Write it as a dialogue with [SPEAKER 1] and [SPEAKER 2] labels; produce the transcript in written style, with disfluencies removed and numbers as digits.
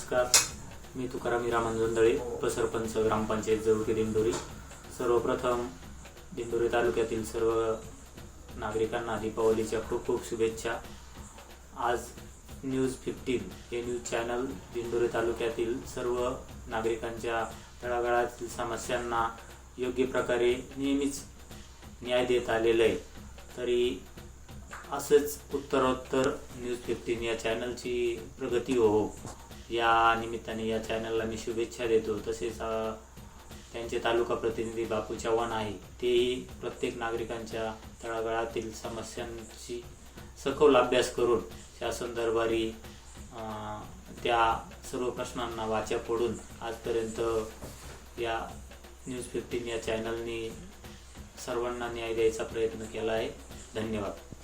[SPEAKER 1] नमस्कार, मी तुकाराम रामंजोंदळे, उपसरपंच ग्रामपंचायत जऊळक दिंडोरी। सर्वप्रथम दिंडोरी तालुक्यातील सर्व नागरिकांना दीपावलीच्या खूप खूप शुभेच्छा। आज NEWS15 हे न्यूज चॅनल दिंडोरी तालुक्यातील सर्व नागरिकांच्या तळागाळातील समस्यांना योग्य प्रकारे नेहमीच न्याय देत आलेले आहे। तरी असंच उत्तरोत्तर NEWS15 या चॅनलची प्रगती हो, या निमित्ताने या चॅनलला मी शुभेच्छा देतो। तसेच त्यांचे तालुका प्रतिनिधी बापू चव्हाण आहे, तेही प्रत्येक नागरिकांच्या तळागाळातील समस्यांची सखोल अभ्यास करून शासन दरबारी त्या सर्व प्रश्नांना वाचा फोडून आजपर्यंत या NEWS15 या चॅनलने सर्वांना न्याय द्यायचा प्रयत्न केला आहे। धन्यवाद।